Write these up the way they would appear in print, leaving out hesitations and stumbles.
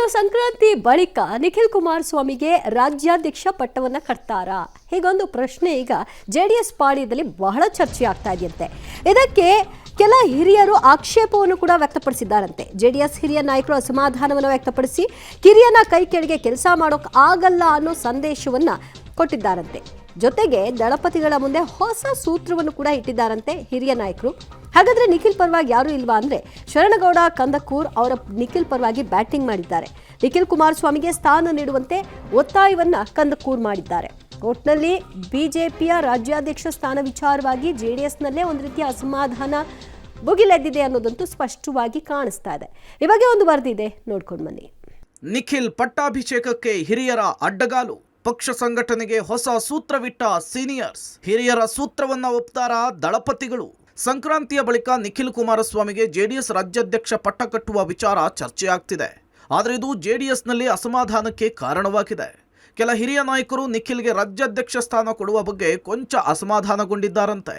ಇನ್ನು ಸಂಕ್ರಾಂತಿ ಬಳಿಕ ನಿಖಿಲ್ ಕುಮಾರಸ್ವಾಮಿಗೆ ರಾಜ್ಯಾಧ್ಯಕ್ಷ ಪಟ್ಟವನ್ನ ಕಟ್ತಾರಾ? ಹೀಗೊಂದು ಪ್ರಶ್ನೆ ಈಗ ಜೆಡಿಎಸ್ ಪಾಳ್ಯದಲ್ಲಿ ಬಹಳ ಚರ್ಚೆ ಆಗ್ತಾ ಇದೆಯಂತೆ. ಇದಕ್ಕೆ ಕೆಲ ಹಿರಿಯರು ಆಕ್ಷೇಪವನ್ನು ಕೂಡ ವ್ಯಕ್ತಪಡಿಸಿದ್ದಾರಂತೆ. ಜೆಡಿಎಸ್ ಹಿರಿಯ ನಾಯಕರು ಅಸಮಾಧಾನವನ್ನು ವ್ಯಕ್ತಪಡಿಸಿ ಕಿರಿಯನ ಕೈ ಕೆಳಗೆ ಕೆಲಸ ಮಾಡೋಕೆ ಆಗಲ್ಲ ಅನ್ನೋ ಸಂದೇಶವನ್ನ ಕೊಟ್ಟಿದ್ದಾರಂತೆ. ಜೊತೆಗೆ ದಳಪತಿಗಳ ಮುಂದೆ ಹೊಸ ಸೂತ್ರವನ್ನು ಕೂಡ ಇಟ್ಟಿದ್ದಾರಂತೆ ಹಿರಿಯ ನಾಯಕರು. ಹಾಗಾದ್ರೆ ನಿಖಿಲ್ ಪರವಾಗಿ ಯಾರು ಇಲ್ವಾ ಅಂದ್ರೆ ಶರಣಗೌಡ ಕಂದಕೂರ್ ಅವರ ನಿಖಿಲ್ ಪರವಾಗಿ ಬ್ಯಾಟಿಂಗ್ ಮಾಡಿದ್ದಾರೆ. ನಿಖಿಲ್ ಕುಮಾರಸ್ವಾಮಿಗೆ ಸ್ಥಾನ ನೀಡುವಂತೆ ಒತ್ತಾಯವನ್ನ ಕಂದಕೂರ್ ಮಾಡಿದ್ದಾರೆ. ಒಟ್ನಲ್ಲಿ ಬಿಜೆಪಿಯ ರಾಜ್ಯಾಧ್ಯಕ್ಷ ಸ್ಥಾನ ವಿಚಾರವಾಗಿ ಜೆಡಿಎಸ್ನಲ್ಲೇ ಒಂದು ರೀತಿಯ ಅಸಮಾಧಾನ ಭುಗಿಲೆದ್ದಿದೆ ಅನ್ನೋದಂತೂ ಸ್ಪಷ್ಟವಾಗಿ ಕಾಣಿಸ್ತಾ ಇದೆ. ಈ ಬಗ್ಗೆ ಒಂದು ವರದಿದೆ, ನೋಡ್ಕೊಂಡು ಬನ್ನಿ. ನಿಖಿಲ್ ಪಟ್ಟಾಭಿಷೇಕಕ್ಕೆ ಹಿರಿಯರ ಅಡ್ಡಗಾಲು, ಪಕ್ಷ ಸಂಘಟನೆಗೆ ಹೊಸ ಸೂತ್ರವಿಟ್ಟ ಸೀನಿಯರ್ಸ್. ಹಿರಿಯರ ಸೂತ್ರವನ್ನ ಒಪ್ತಾರ ದಳಪತಿಗಳು. ಸಂಕ್ರಾಂತಿಯ ಬಳಿಕ ನಿಖಿಲ್ ಕುಮಾರಸ್ವಾಮಿಗೆ ಜೆಡಿಎಸ್ ರಾಜ್ಯಾಧ್ಯಕ್ಷ ಪಟ್ಟ ಕಟ್ಟುವ ವಿಚಾರ ಚರ್ಚೆಯಾಗ್ತಿದೆ. ಆದರೆ ಇದು ಜೆಡಿಎಸ್ನಲ್ಲಿ ಅಸಮಾಧಾನಕ್ಕೆ ಕಾರಣವಾಗಿದೆ. ಕೆಲ ಹಿರಿಯ ನಾಯಕರು ನಿಖಿಲ್ಗೆ ರಾಜ್ಯಾಧ್ಯಕ್ಷ ಸ್ಥಾನ ಕೊಡುವ ಬಗ್ಗೆ ಕೊಂಚ ಅಸಮಾಧಾನಗೊಂಡಿದ್ದಾರಂತೆ.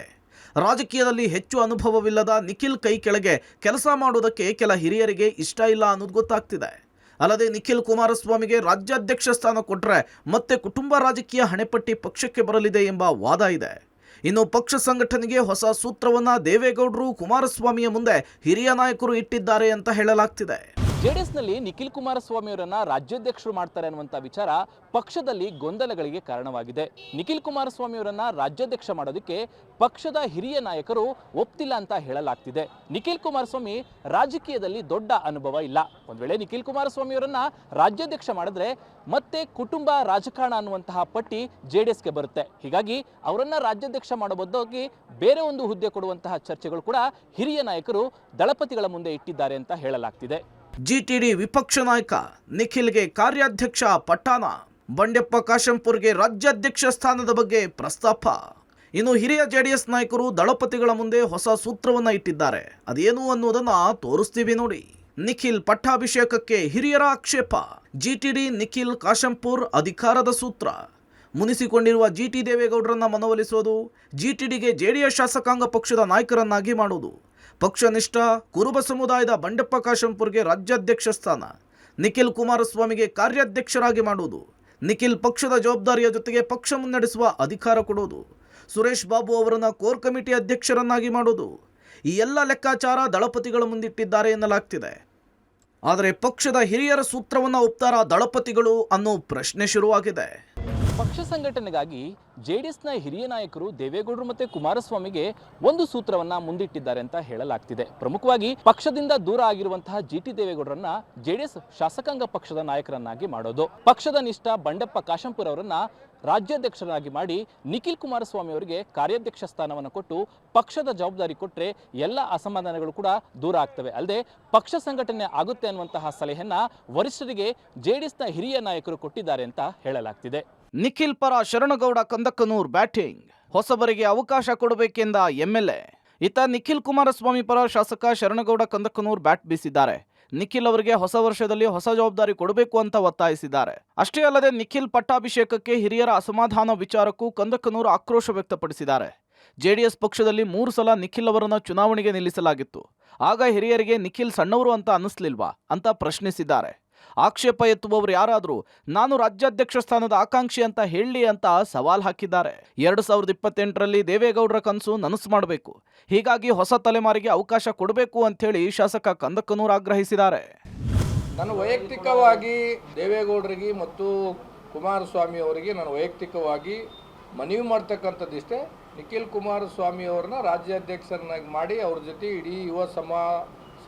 ರಾಜಕೀಯದಲ್ಲಿ ಹೆಚ್ಚು ಅನುಭವವಿಲ್ಲದ ನಿಖಿಲ್ ಕೈ ಕೆಳಗೆ ಕೆಲಸ ಮಾಡುವುದಕ್ಕೆ ಕೆಲ ಹಿರಿಯರಿಗೆ ಇಷ್ಟ ಇಲ್ಲ ಅನ್ನೋದು ಗೊತ್ತಾಗ್ತಿದೆ. ಅಲ್ಲದೆ ನಿಖಿಲ್ ಕುಮಾರಸ್ವಾಮಿಗೆ ರಾಜ್ಯಾಧ್ಯಕ್ಷ ಸ್ಥಾನ ಕೊಟ್ಟರೆ ಮತ್ತೆ ಕುಟುಂಬ ರಾಜಕೀಯ ಹಣೆಪಟ್ಟಿ ಪಕ್ಷಕ್ಕೆ ಬರಲಿದೆ ಎಂಬ ವಾದ ಇದೆ. ಇನ್ನು ಪಕ್ಷ ಸಂಘಟನೆಗೆ ಹೊಸ ಸೂತ್ರವನ್ನ ದೇವೇಗೌಡರು ಕುಮಾರಸ್ವಾಮಿಯ ಮುಂದೆ ಹಿರಿಯ ನಾಯಕರು ಇಟ್ಟಿದ್ದಾರೆ ಅಂತ ಹೇಳಲಾಗ್ತಿದೆ. ಜೆಡಿಎಸ್ನಲ್ಲಿ ನಿಖಿಲ್ ಕುಮಾರಸ್ವಾಮಿ ಅವರನ್ನ ರಾಜ್ಯಾಧ್ಯಕ್ಷರು ಮಾಡ್ತಾರೆ ಅನ್ನುವಂಥ ವಿಚಾರ ಪಕ್ಷದಲ್ಲಿ ಗೊಂದಲಗಳಿಗೆ ಕಾರಣವಾಗಿದೆ. ನಿಖಿಲ್ ಕುಮಾರಸ್ವಾಮಿ ಅವರನ್ನ ರಾಜ್ಯಾಧ್ಯಕ್ಷ ಮಾಡೋದಕ್ಕೆ ಪಕ್ಷದ ಹಿರಿಯ ನಾಯಕರು ಒಪ್ತಿಲ್ಲ ಅಂತ ಹೇಳಲಾಗ್ತಿದೆ. ನಿಖಿಲ್ ಕುಮಾರಸ್ವಾಮಿ ರಾಜಕೀಯದಲ್ಲಿ ದೊಡ್ಡ ಅನುಭವ ಇಲ್ಲ. ಒಂದ್ ವೇಳೆ ನಿಖಿಲ್ ಕುಮಾರಸ್ವಾಮಿ ಅವರನ್ನ ರಾಜ್ಯಾಧ್ಯಕ್ಷ ಮಾಡಿದ್ರೆ ಮತ್ತೆ ಕುಟುಂಬ ರಾಜಕಾರಣ ಅನ್ನುವಂತಹ ಪಟ್ಟಿ ಜೆಡಿಎಸ್ಗೆ ಬರುತ್ತೆ. ಹೀಗಾಗಿ ಅವರನ್ನ ರಾಜ್ಯಾಧ್ಯಕ್ಷ ಮಾಡಬಹುದಾಗಿ ಬೇರೆ ಒಂದು ಹುದ್ದೆ ಕೊಡುವಂತಹ ಚರ್ಚೆಗಳು ಕೂಡ ಹಿರಿಯ ನಾಯಕರು ದಳಪತಿಗಳ ಮುಂದೆ ಇಟ್ಟಿದ್ದಾರೆ ಅಂತ ಹೇಳಲಾಗ್ತಿದೆ. ಜಿಟಿಡಿ ವಿಪಕ್ಷ ನಾಯಕ ನಿಖಿಲ್ಗೆ ಕಾರ್ಯಾಧ್ಯಕ್ಷ ಪಟ್ಟಾನ, ಬಂಡೆಪ್ಪ ಕಾಶಂಪುರ್ಗೆ ರಾಜ್ಯಾಧ್ಯಕ್ಷ ಸ್ಥಾನದ ಬಗ್ಗೆ ಪ್ರಸ್ತಾಪ. ಇನ್ನು ಹಿರಿಯ ಜೆಡಿಎಸ್ ನಾಯಕರು ದಳಪತಿಗಳ ಮುಂದೆ ಹೊಸ ಸೂತ್ರವನ್ನ ಇಟ್ಟಿದ್ದಾರೆ. ಅದೇನು ಅನ್ನೋದನ್ನ ತೋರಿಸ್ತೀವಿ ನೋಡಿ. ನಿಖಿಲ್ ಪಟ್ಟಾಭಿಷೇಕಕ್ಕೆ ಹಿರಿಯರ ಆಕ್ಷೇಪ. ಜಿಟಿಡಿ ನಿಖಿಲ್ ಕಾಶಂಪುರ್ ಅಧಿಕಾರದ ಸೂತ್ರ. ಮುನಿಸಿಕೊಂಡಿರುವ ಜಿಟಿ ದೇವೇಗೌಡರನ್ನ ಮನವೊಲಿಸೋದು, ಜಿಟಿಡಿಗೆ ಜೆಡಿಎಸ್ ಶಾಸಕಾಂಗ ಪಕ್ಷದ ನಾಯಕರನ್ನಾಗಿ ಮಾಡುವುದು. ಪಕ್ಷನಿಷ್ಠ ಕುರುಬ ಸಮುದಾಯದ ಬಂಡೆಪ್ಪ ಕಾಶಂಪುರ್ಗೆ ರಾಜ್ಯಾಧ್ಯಕ್ಷ ಸ್ಥಾನ, ನಿಖಿಲ್ ಕುಮಾರಸ್ವಾಮಿಗೆ ಕಾರ್ಯಾಧ್ಯಕ್ಷರಾಗಿ ಮಾಡುವುದು, ನಿಖಿಲ್ ಪಕ್ಷದ ಜವಾಬ್ದಾರಿಯ ಜೊತೆಗೆ ಪಕ್ಷ ಮುನ್ನಡೆಸುವ ಅಧಿಕಾರ ಕೊಡುವುದು, ಸುರೇಶ್ ಬಾಬು ಅವರನ್ನ ಕೋರ್ ಕಮಿಟಿ ಅಧ್ಯಕ್ಷರನ್ನಾಗಿ ಮಾಡುವುದು. ಈ ಎಲ್ಲ ಲೆಕ್ಕಾಚಾರ ದಳಪತಿಗಳ ಮುಂದಿಟ್ಟಿದ್ದಾರೆ ಎನ್ನಲಾಗ್ತಿದೆ. ಆದರೆ ಪಕ್ಷದ ಹಿರಿಯರ ಸೂತ್ರವನ್ನು ಒಪ್ತಾರ ದಳಪತಿಗಳು ಅನ್ನೋ ಪ್ರಶ್ನೆ ಶುರುವಾಗಿದೆ. ಪಕ್ಷ ಸಂಘಟನೆಗಾಗಿ ಜೆಡಿಎಸ್ನ ಹಿರಿಯ ನಾಯಕರು ದೇವೇಗೌಡರು ಮತ್ತೆ ಕುಮಾರಸ್ವಾಮಿಗೆ ಒಂದು ಸೂತ್ರವನ್ನ ಮುಂದಿಟ್ಟಿದ್ದಾರೆ ಅಂತ ಹೇಳಲಾಗ್ತಿದೆ. ಪ್ರಮುಖವಾಗಿ ಪಕ್ಷದಿಂದ ದೂರ ಆಗಿರುವಂತಹ ಜಿಟಿ ದೇವೇಗೌಡರನ್ನ ಜೆಡಿಎಸ್ ಶಾಸಕಾಂಗ ಪಕ್ಷದ ನಾಯಕರನ್ನಾಗಿ ಮಾಡೋದು, ಪಕ್ಷದ ನಿಷ್ಠ ಬಂಡೆಪ್ಪ ಕಾಶಂಪುರ್ ಅವರನ್ನ ರಾಜ್ಯಾಧ್ಯಕ್ಷರಾಗಿ ಮಾಡಿ ನಿಖಿಲ್ ಕುಮಾರಸ್ವಾಮಿ ಅವರಿಗೆ ಕಾರ್ಯಾಧ್ಯಕ್ಷ ಸ್ಥಾನವನ್ನು ಕೊಟ್ಟು ಪಕ್ಷದ ಜವಾಬ್ದಾರಿ ಕೊಟ್ಟರೆ ಎಲ್ಲ ಅಸಮಾಧಾನಗಳು ಕೂಡ ದೂರ ಆಗ್ತವೆ. ಅಲ್ಲದೆ ಪಕ್ಷ ಸಂಘಟನೆ ಆಗುತ್ತೆ ಅನ್ನುವಂತಹ ಸಲಹೆಯನ್ನ ವರಿಷ್ಠರಿಗೆ ಜೆಡಿಎಸ್ನ ಹಿರಿಯ ನಾಯಕರು ಕೊಟ್ಟಿದ್ದಾರೆ ಅಂತ ಹೇಳಲಾಗ್ತಿದೆ. ನಿಖಿಲ್ ಪರ ಶರಣಗೌಡ ಕಂದಕನೂರ್ ಬ್ಯಾಟಿಂಗ್. ಹೊಸಬರಿಗೆ ಅವಕಾಶ ಕೊಡಬೇಕೆಂದ ಎಂಎಲ್ಎ. ಇತ್ತ ನಿಖಿಲ್ ಕುಮಾರಸ್ವಾಮಿ ಪರ ಶಾಸಕ ಶರಣಗೌಡ ಕಂದಕನೂರ್ ಬ್ಯಾಟ್ ಬೀಸಿದ್ದಾರೆ. ನಿಖಿಲ್ ಅವರಿಗೆ ಹೊಸ ವರ್ಷದಲ್ಲಿ ಹೊಸ ಜವಾಬ್ದಾರಿ ಕೊಡಬೇಕು ಅಂತ ಒತ್ತಾಯಿಸಿದ್ದಾರೆ. ಅಷ್ಟೇ ಅಲ್ಲದೆ ನಿಖಿಲ್ ಪಟ್ಟಾಭಿಷೇಕಕ್ಕೆ ಹಿರಿಯರ ಅಸಮಾಧಾನ ವಿಚಾರಕ್ಕೂ ಕಂದಕನೂರ್ ಆಕ್ರೋಶ ವ್ಯಕ್ತಪಡಿಸಿದ್ದಾರೆ. ಜೆಡಿಎಸ್ ಪಕ್ಷದಲ್ಲಿ 3 ಸಲ ನಿಖಿಲ್ ಅವರನ್ನ ಚುನಾವಣೆಗೆ ನಿಲ್ಲಿಸಲಾಗಿತ್ತು. ಆಗ ಹಿರಿಯರಿಗೆ ನಿಖಿಲ್ ಸಣ್ಣವರು ಅಂತ ಅನ್ನಿಸ್ಲಿಲ್ವಾ ಅಂತ ಪ್ರಶ್ನಿಸಿದ್ದಾರೆ. ಆಕ್ಷೇಪ ಎತ್ತುವವರು ಯಾರಾದರೂ ನಾನು ರಾಜ್ಯಾಧ್ಯಕ್ಷ ಸ್ಥಾನದ ಆಕಾಂಕ್ಷಿ ಅಂತ ಹೇಳಿ ಅಂತ ಸವಾಲ್ ಹಾಕಿದ್ದಾರೆ. 2028ರಲ್ಲಿ ದೇವೇಗೌಡರ ಕನಸು ನನಸು ಮಾಡಬೇಕು, ಹೀಗಾಗಿ ಹೊಸ ತಲೆಮಾರಿಗೆ ಅವಕಾಶ ಕೊಡಬೇಕು ಅಂತೇಳಿ ಶಾಸಕ ಕಂದಕನೂರ್ ಆಗ್ರಹಿಸಿದ್ದಾರೆ. ನಾನು ವೈಯಕ್ತಿಕವಾಗಿ ದೇವೇಗೌಡರಿಗೆ ಮತ್ತು ಕುಮಾರಸ್ವಾಮಿ ಅವರಿಗೆ ನಾನು ವೈಯಕ್ತಿಕವಾಗಿ ಮನವಿ ಮಾಡ್ತಕ್ಕಂಥದ್ದಿಷ್ಟೇ, ನಿಖಿಲ್ ಕುಮಾರಸ್ವಾಮಿ ಅವ್ರನ್ನ ರಾಜ್ಯಾಧ್ಯಕ್ಷರನ್ನಾಗಿ ಮಾಡಿ ಅವ್ರ ಜೊತೆ ಇಡೀ ಯುವ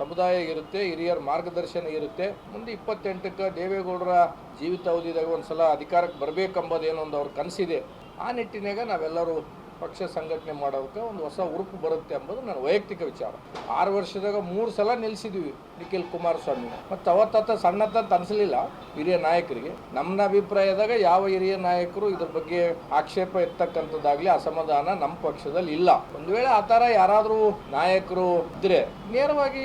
ಸಮುದಾಯ ಇರುತ್ತೆ, ಹಿರಿಯರ ಮಾರ್ಗದರ್ಶನ ಇರುತ್ತೆ. ಮುಂದೆ 28ಕ್ಕೆ ದೇವೇಗೌಡರ ಜೀವಿತಾವಧಿದಾಗ ಒಂದು ಸಲ ಅಧಿಕಾರಕ್ಕೆ ಬರಬೇಕೆಂಬುದೇನೋ ಒಂದು ಅವ್ರ ಕನಸಿದೆ. ಆ ನಿಟ್ಟಿನಾಗ ನಾವೆಲ್ಲರೂ ಪಕ್ಷ ಸಂಘಟನೆ ಮಾಡೋದಕ್ಕೆ ಒಂದು ಹೊಸ ಉರುಪು ಬರುತ್ತೆ ಎಂಬುದು ನನ್ನ ವೈಯಕ್ತಿಕ ವಿಚಾರ. 6 ವರ್ಷದಾಗ 3 ಸಲ ನಿಲ್ಲಿಸಿದ್ವಿ ನಿಖಿಲ್ ಕುಮಾರಸ್ವಾಮಿ. ಮತ್ತು ಅವತ್ತ ಸಣ್ಣತಂತ ಅನಿಸಲಿಲ್ಲ ಹಿರಿಯ ನಾಯಕರಿಗೆ. ನಮ್ಮ ಅಭಿಪ್ರಾಯದಾಗ ಯಾವ ಹಿರಿಯ ನಾಯಕರು ಇದ್ರ ಬಗ್ಗೆ ಆಕ್ಷೇಪ ಎತ್ತಕ್ಕಂಥದ್ದಾಗಲಿ ಅಸಮಾಧಾನ ನಮ್ಮ ಪಕ್ಷದಲ್ಲಿ ಇಲ್ಲ. ಒಂದು ವೇಳೆ ಆ ಥರ ಯಾರಾದರೂ ನಾಯಕರು ಇದ್ರೆ ನೇರವಾಗಿ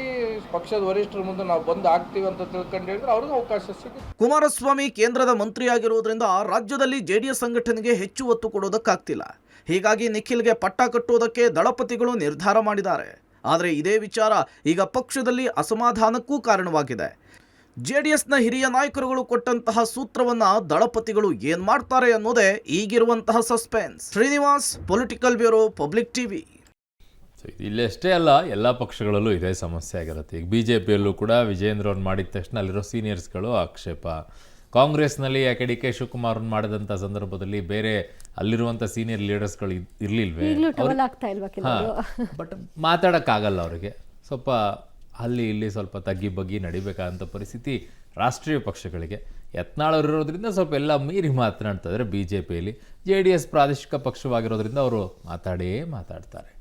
ಪಕ್ಷದ ವರಿಷ್ಠರ ಮುಂದೆ ನಾವು ಬಂದು ಆಗ್ತೀವಿ ಅಂತ ತಿಳ್ಕೊಂಡು ಹೇಳಿದ್ರೆ ಅವ್ರಿಗೂ ಅವಕಾಶ ಸಿಗುತ್ತೆ. ಕುಮಾರಸ್ವಾಮಿ ಕೇಂದ್ರದ ಮಂತ್ರಿಯಾಗಿರುವುದರಿಂದ ರಾಜ್ಯದಲ್ಲಿ ಜೆಡಿಎಸ್ ಸಂಘಟನೆಗೆ ಹೆಚ್ಚು ಒತ್ತು ಕೊಡೋದಕ್ಕಾಗ್ತಿಲ್ಲ. ಹೀಗಾಗಿ ನಿಖಿಲ್ಗೆ ಪಟ್ಟ ಕಟ್ಟುವುದಕ್ಕೆ ದಳಪತಿಗಳು ನಿರ್ಧಾರ ಮಾಡಿದ್ದಾರೆ. ಆದರೆ ಇದೇ ವಿಚಾರ ಈಗ ಪಕ್ಷದಲ್ಲಿ ಅಸಮಾಧಾನಕ್ಕೂ ಕಾರಣವಾಗಿದೆ. ಜೆಡಿಎಸ್ನ ಹಿರಿಯ ನಾಯಕರುಗಳು ಕೊಟ್ಟಂತಹ ಸೂತ್ರವನ್ನ ದಳಪತಿಗಳು ಏನ್ ಮಾಡ್ತಾರೆ ಅನ್ನೋದೇ ಈಗಿರುವಂತಹ suspense. Srinivas, political bureau, public TV. So ಇಲ್ಲಷ್ಟೇ ಅಲ್ಲ, ಎಲ್ಲ ಪಕ್ಷಗಳಲ್ಲೂ ಇದೇ ಸಮಸ್ಯೆ ಆಗಿರುತ್ತೆ. ಈಗ BJPಯಲ್ಲೂ ಕೂಡ ವಿಜಯೇಂದ್ರ ಅವ್ರನ್ನ ಮಾಡಿದ ತಕ್ಷಣ ಅಲ್ಲಿರೋ ಸೀನಿಯರ್ಸ್ಗಳು ಆಕ್ಷೇಪ. ಕಾಂಗ್ರೆಸ್ನಲ್ಲಿ ಯಾಕೆ ಡಿ ಕೆ ಶಿವಕುಮಾರ್ ಮಾಡಿದಂಥ ಸಂದರ್ಭದಲ್ಲಿ ಬೇರೆ ಅಲ್ಲಿರುವಂಥ ಸೀನಿಯರ್ ಲೀಡರ್ಸ್ಗಳು ಇರಲಿಲ್ವೇ? ಈಗಲೂ ಟವಲ್ ಆಗ್ತಾ ಇಲ್ವಾ ಕೆಲವರು? ಬಟ್ ಮಾತಾಡೋಕ್ಕಾಗಲ್ಲ ಅವರಿಗೆ. ಸ್ವಲ್ಪ ಅಲ್ಲಿ ಇಲ್ಲಿ ಸ್ವಲ್ಪ ತಗ್ಗಿ ಬಗ್ಗಿ ನಡಿಬೇಕಾದಂಥ ಪರಿಸ್ಥಿತಿ ರಾಷ್ಟ್ರೀಯ ಪಕ್ಷಗಳಿಗೆ. ಯತ್ನಾಳ್ ಅವರು ಇರೋದ್ರಿಂದ ಸ್ವಲ್ಪ ಎಲ್ಲ ಮೀರಿ ಮಾತನಾಡ್ತಾ ಇದ್ದಾರೆ. BJPಯಲ್ಲಿ JDS ಪ್ರಾದೇಶಿಕ ಪಕ್ಷವಾಗಿರೋದ್ರಿಂದ ಅವರು ಮಾತಾಡೇ ಮಾತಾಡ್ತಾರೆ.